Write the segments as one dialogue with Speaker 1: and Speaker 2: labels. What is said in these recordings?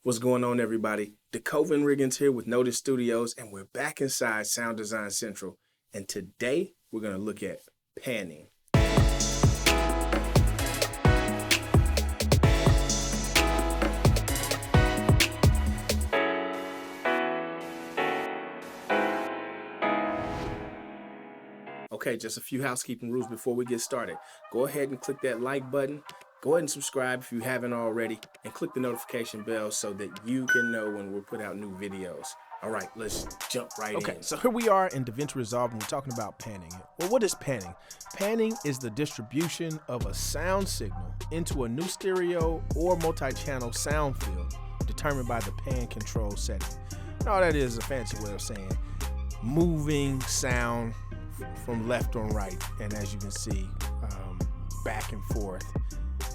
Speaker 1: What's going on, everybody? DeCoven Riggins here with Notis Studios, and we're back inside Sound Design Central. And today we're going to look at panning. Okay, just a few housekeeping rules before we get started. Go ahead and click that like button. Go ahead and subscribe if you haven't already, and click the notification bell so that you can know when we put out new videos. All right, let's jump right in.
Speaker 2: Okay, so here we are in Davinci Resolve, and we're talking about panning. Well, what is panning? Panning is the distribution of a sound signal into a new stereo or multi-channel sound field determined by the pan control setting. And all that is a fancy way of saying moving sound from left on right, and as you can see, back and forth,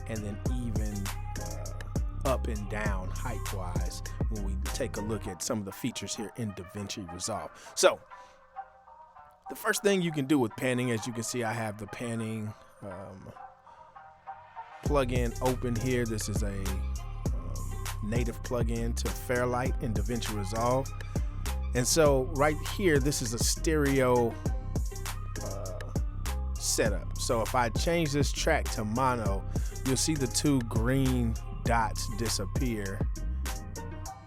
Speaker 2: and then even up and down height-wise when we take a look at some of the features here in Davinci Resolve. So the first thing you can do with panning, as you can see, I have the panning plugin open here. This is a native plugin to Fairlight in Davinci Resolve. And so right here, this is a stereo setup. So if I change this track to mono, you'll see the two green dots disappear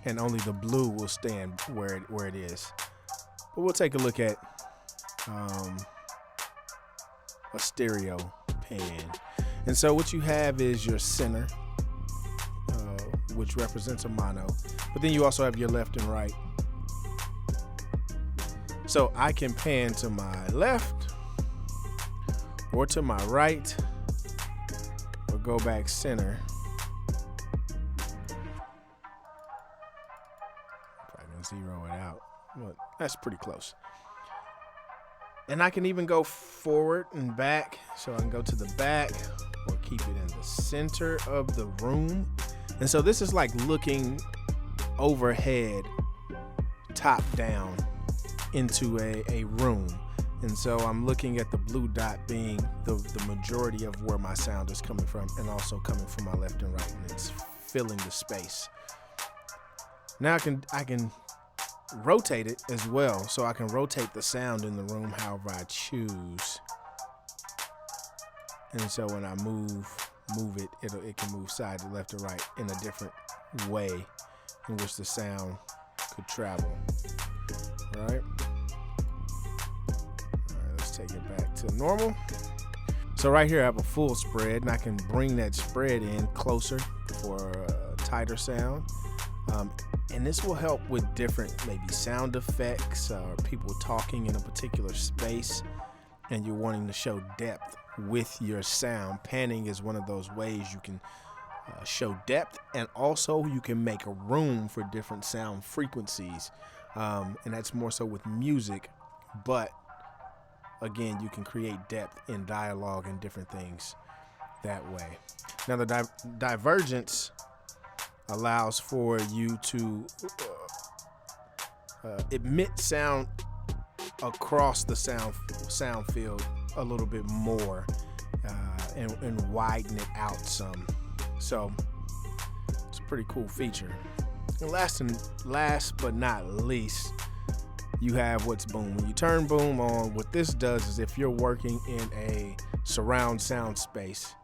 Speaker 2: and only the blue will stand where it is. But we'll take a look at a stereo pan. And so what you have is your center, which represents a mono, but then you also have your left and right. So I can pan to my left or to my right, or go back center. If I can zero it out, well, that's pretty close. And I can even go forward and back, so I can go to the back or keep it in the center of the room. And so this is like looking overhead, top down into a room. And so I'm looking at the blue dot being the majority of where my sound is coming from, and also coming from my left and right, and it's filling the space. Now I can rotate it as well, so I can rotate the sound in the room however I choose. And so when I move it, it can move side to left or right in a different way in which the sound could travel. All right. Take it back to normal. So right here I have a full spread, and I can bring that spread in closer for a tighter sound. And this will help with different maybe sound effects or people talking in a particular space and you're wanting to show depth with your sound. Panning is one of those ways you can show depth, and also you can make a room for different sound frequencies. And that's more so with music, but again, you can create depth in dialogue and different things that way. Now, the divergence allows for you to emit sound across the sound field a little bit more and widen it out some. So it's a pretty cool feature. And last but not least, you have what's boom. When you turn boom on, what this does is if you're working in a surround sound space,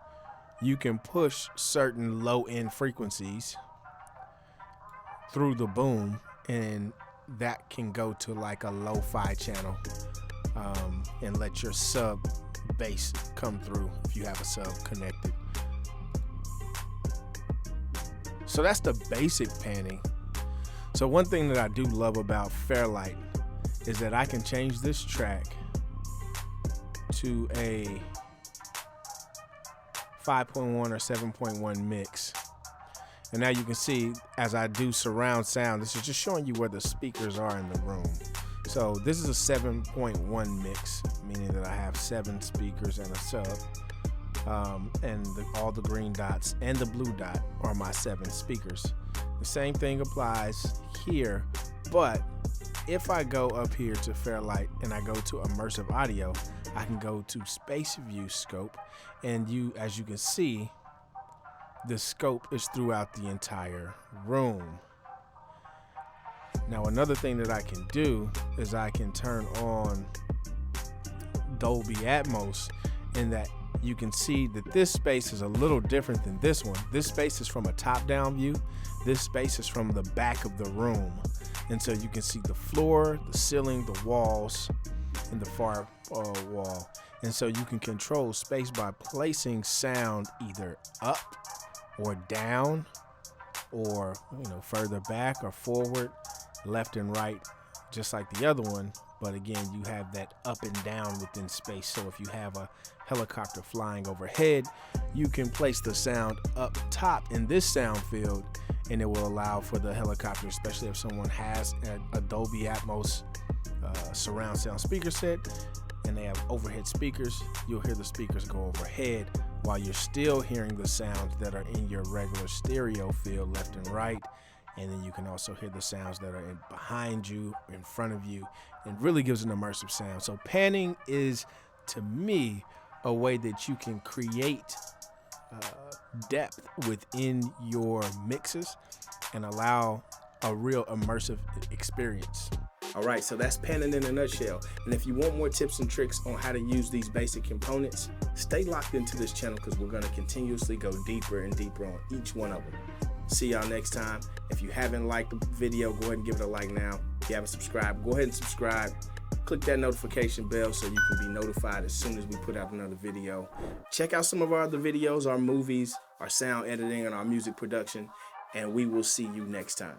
Speaker 2: you can push certain low-end frequencies through the boom, and that can go to like a lo-fi channel and let your sub bass come through if you have a sub connected. So that's the basic panning. So one thing that I do love about Fairlight is that I can change this track to a 5.1 or 7.1 mix. And now you can see as I do surround sound, this is just showing you where the speakers are in the room. So this is a 7.1 mix, meaning that I have 7 speakers and a sub. And all the green dots and the blue dot are my 7 speakers. The same thing applies here, but if I go up here to Fairlight and I go to immersive audio, I can go to space view scope, and as you can see, the scope is throughout the entire room. Now another thing that I can do is I can turn on Dolby Atmos, in that you can see that this space is a little different than this one. This space is from a top-down view. This space is from the back of the room. And so you can see the floor, the ceiling, the walls, and the far wall. And so you can control space by placing sound either up or down, or further back or forward, left and right, just like the other one. But again, you have that up and down within space. So if you have a helicopter flying overhead, you can place the sound up top in this sound field, and it will allow for the helicopter, especially if someone has a Dolby Atmos surround sound speaker set and they have overhead speakers, you'll hear the speakers go overhead while you're still hearing the sounds that are in your regular stereo field left and right. And then you can also hear the sounds that are behind you, in front of you, and really gives an immersive sound. So panning is, to me, a way that you can create depth within your mixes and allow a real immersive experience.
Speaker 1: All right, so that's panning in a nutshell. And if you want more tips and tricks on how to use these basic components, stay locked into this channel, because we're going to continuously go deeper and deeper on each one of them. See y'all next time. If you haven't liked the video, go ahead and give it a like now. If you haven't subscribed, go ahead and subscribe. Click that notification bell so you can be notified as soon as we put out another video. Check out some of our other videos, our movies, our sound editing, and our music production, and we will see you next time.